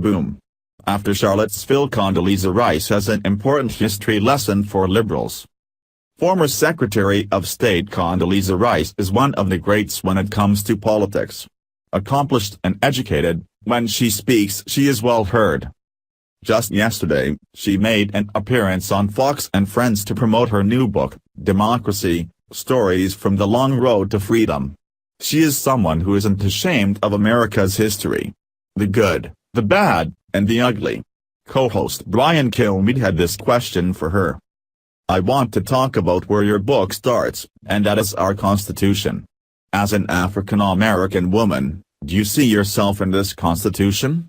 Boom. After Charlottesville, Condoleezza Rice has an important history lesson for liberals. Former Secretary of State Condoleezza Rice is one of the greats when it comes to politics. Accomplished and educated, when she speaks she is well heard. Just yesterday, she made an appearance on Fox and Friends to promote her new book, Democracy: Stories from the Long Road to Freedom. She is someone who isn't ashamed of America's history. The good, the bad, and the ugly. Co-host Brian Kilmeade had this question for her. I want to talk about where your book starts, and that is our Constitution. As an African-American woman, do you see yourself in this Constitution?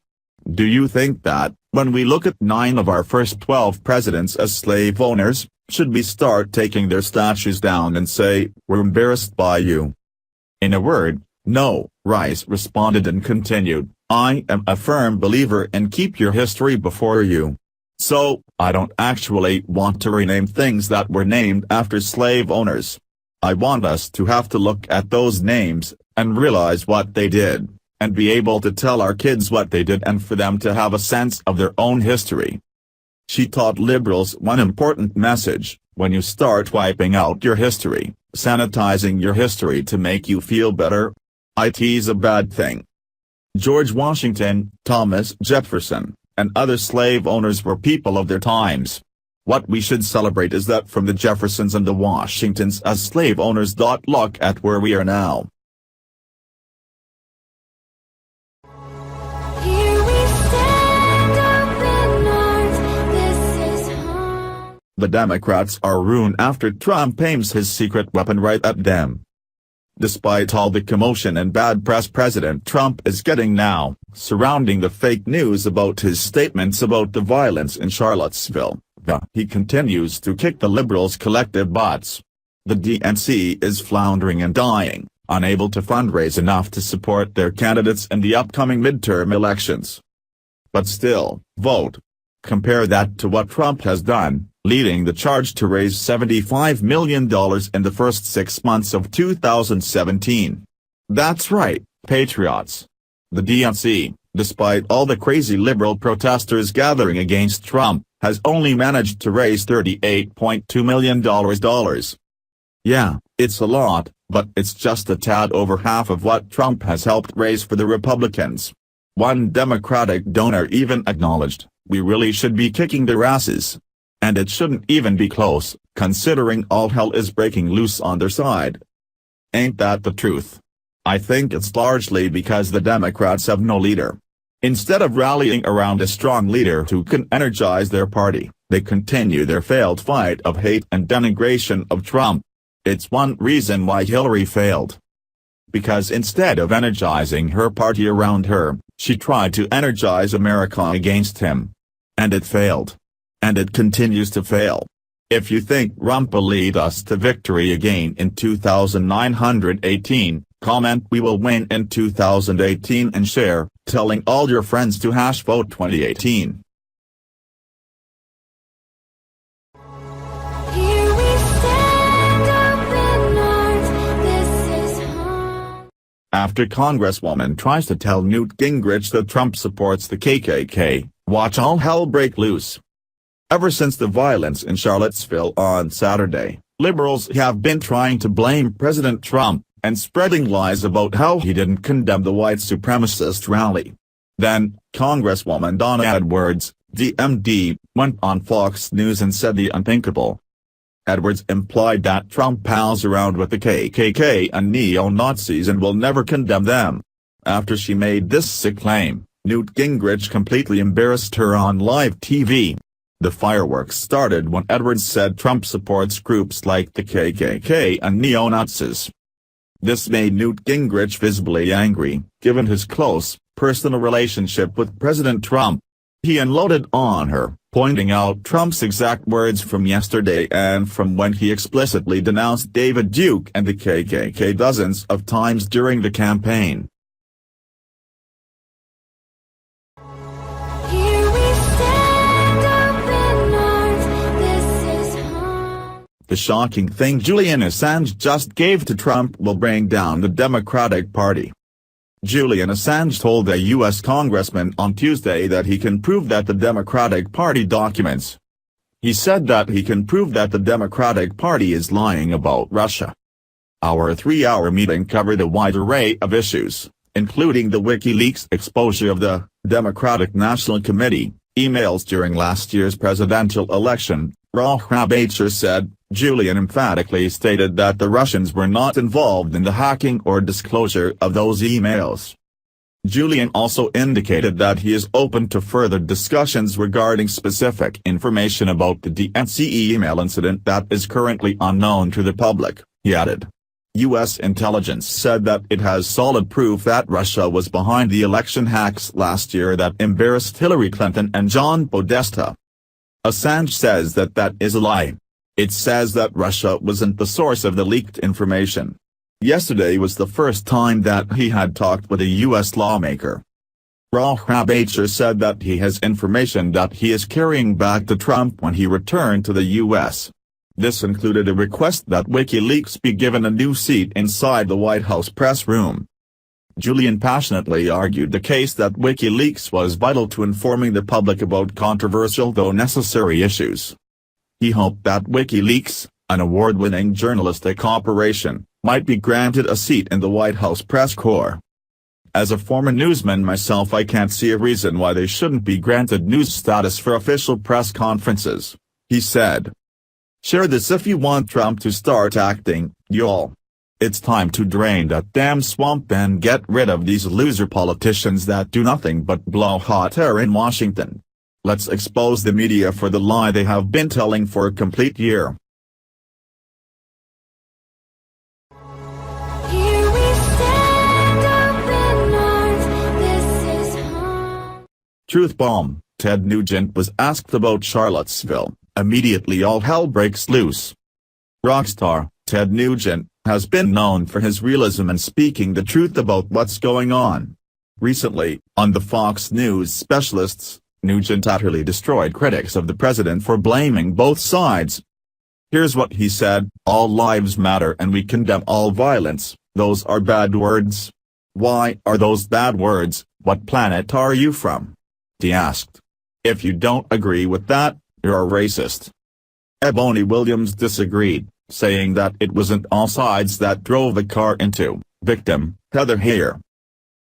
Do you think that, when we look at 9 of our first 12 presidents as slave owners, should we start taking their statues down and say, "We're embarrassed by you"? In a word, no, Rice responded and continued, I am a firm believer in keep your history before you. So, I don't actually want to rename things that were named after slave owners. I want us to have to look at those names, and realize what they did, and be able to tell our kids what they did and for them to have a sense of their own history. She taught liberals one important message: when you start wiping out your history, sanitizing your history to make you feel better, it's a bad thing. George Washington, Thomas Jefferson, and other slave owners were people of their times. What we should celebrate is that from the Jeffersons and the Washingtons as slave owners. Look at where we are now. The Democrats are ruined after Trump aims his secret weapon right at them. Despite all the commotion and bad press President Trump is getting now, surrounding the fake news about his statements about the violence in Charlottesville, he continues to kick the liberals' collective butts. The DNC is floundering and dying, unable to fundraise enough to support their candidates in the upcoming midterm elections. But still, vote. Compare that to what Trump has done, leading the charge to raise $75 million in the first 6 months of 2017. That's right, patriots. The DNC, despite all the crazy liberal protesters gathering against Trump, has only managed to raise $38.2 million. Yeah, it's a lot, but it's just a tad over half of what Trump has helped raise for the Republicans. One Democratic donor even acknowledged, "We really should be kicking their asses. And it shouldn't even be close, considering all hell is breaking loose on their side." Ain't that the truth? I think it's largely because the Democrats have no leader. Instead of rallying around a strong leader who can energize their party, they continue their failed fight of hate and denigration of Trump. It's one reason why Hillary failed. Because instead of energizing her party around her, she tried to energize America against him. And it failed. And it continues to fail. If you think Trump will lead us to victory again in 2918, comment "We will win in 2018" and share, telling all your friends to #vote 2018. After Congresswoman tries to tell Newt Gingrich that Trump supports the KKK, watch all hell break loose. Ever since the violence in Charlottesville on Saturday, liberals have been trying to blame President Trump, and spreading lies about how he didn't condemn the white supremacist rally. Then, Congresswoman Donna Edwards, DMD, went on Fox News and said the unthinkable. Edwards implied that Trump pals around with the KKK and neo-Nazis and will never condemn them. After she made this sick claim, Newt Gingrich completely embarrassed her on live TV. The fireworks started when Edwards said Trump supports groups like the KKK and neo-Nazis. This made Newt Gingrich visibly angry, given his close, personal relationship with President Trump. He unloaded on her, pointing out Trump's exact words from yesterday and from when he explicitly denounced David Duke and the KKK dozens of times during the campaign. The shocking thing Julian Assange just gave to Trump will bring down the Democratic Party. Julian Assange told a U.S. congressman on Tuesday that he can prove that the Democratic Party documents. He said that he can prove that the Democratic Party is lying about Russia. Our 3-hour meeting covered a wide array of issues, including the WikiLeaks exposure of the Democratic National Committee emails during last year's presidential election, Rahabacher said. Julian emphatically stated that the Russians were not involved in the hacking or disclosure of those emails. Julian also indicated that he is open to further discussions regarding specific information about the DNC email incident that is currently unknown to the public, he added. U.S. intelligence said that it has solid proof that Russia was behind the election hacks last year that embarrassed Hillary Clinton and John Podesta. Assange says that that is a lie. It says that Russia wasn't the source of the leaked information. Yesterday was the first time that he had talked with a U.S. lawmaker. Rahabacher said that he has information that he is carrying back to Trump when he returned to the U.S. This included a request that WikiLeaks be given a new seat inside the White House press room. Julian passionately argued the case that WikiLeaks was vital to informing the public about controversial though necessary issues. He hoped that WikiLeaks, an award-winning journalistic operation, might be granted a seat in the White House press corps. As a former newsman myself, I can't see a reason why they shouldn't be granted news status for official press conferences, he said. Share this if you want Trump to start acting, y'all. It's time to drain that damn swamp and get rid of these loser politicians that do nothing but blow hot air in Washington. Let's expose the media for the lie they have been telling for a complete year. Here we stand up in arms, this is home. Truth bomb. Ted Nugent was asked about Charlottesville. Immediately all hell breaks loose. Rockstar, Ted Nugent, has been known for his realism and speaking the truth about what's going on. Recently, on the Fox News Specialists, Nugent utterly destroyed critics of the president for blaming both sides. Here's what he said: "All lives matter and we condemn all violence, those are bad words." "Why are those bad words? What planet are you from?" he asked. "If you don't agree with that, you're a racist." Ebony Williams disagreed, saying that it wasn't all sides that drove the car into victim Heather Heyer.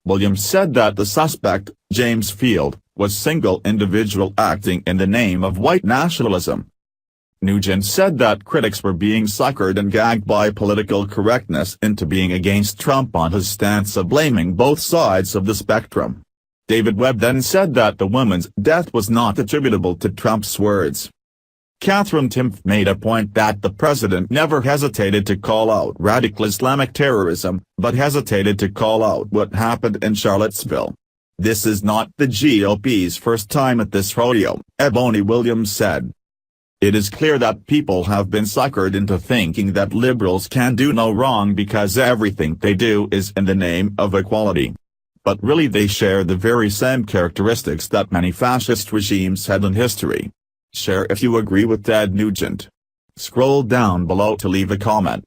Williams said that the suspect, James Field, was single individual acting in the name of white nationalism. Nugent said that critics were being suckered and gagged by political correctness into being against Trump on his stance of blaming both sides of the spectrum. David Webb then said that the woman's death was not attributable to Trump's words. Catherine Timpf made a point that the president never hesitated to call out radical Islamic terrorism, but hesitated to call out what happened in Charlottesville. "This is not the GOP's first time at this rodeo," Ebony Williams said. "It is clear that people have been suckered into thinking that liberals can do no wrong because everything they do is in the name of equality. But really they share the very same characteristics that many fascist regimes had in history." Share if you agree with Ted Nugent. Scroll down below to leave a comment.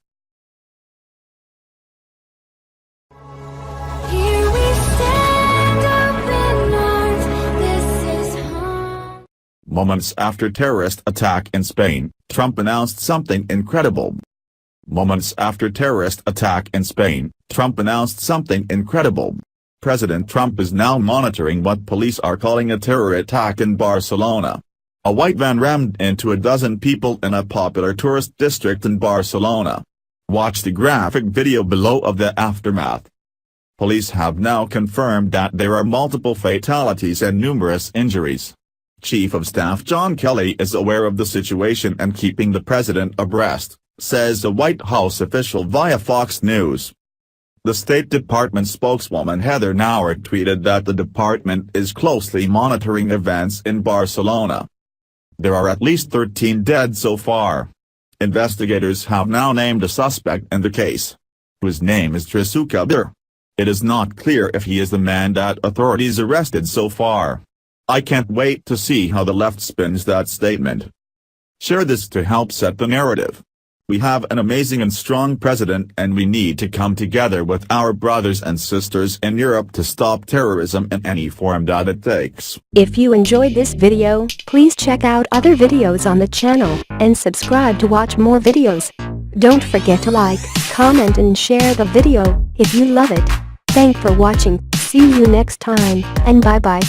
Here we stand up in arms, this is home. Moments after terrorist attack in Spain, Trump announced something incredible. Moments after terrorist attack in Spain, Trump announced something incredible. President Trump is now monitoring what police are calling a terror attack in Barcelona. A white van rammed into a dozen people in a popular tourist district in Barcelona. Watch the graphic video below of the aftermath. Police have now confirmed that there are multiple fatalities and numerous injuries. Chief of Staff John Kelly is aware of the situation and keeping the president abreast, says a White House official via Fox News. The State Department spokeswoman Heather Nauert tweeted that the department is closely monitoring events in Barcelona. There are at least 13 dead so far. Investigators have now named a suspect in the case, whose name is Trisuka Bir. It is not clear if he is the man that authorities arrested so far. I can't wait to see how the left spins that statement. Share this to help set the narrative. We have an amazing and strong president, and we need to come together with our brothers and sisters in Europe to stop terrorism in any form that it takes. If you enjoyed this video, please check out other videos on the channel and subscribe to watch more videos. Don't forget to like, comment and share the video if you love it. Thanks for watching, see you next time, and bye bye.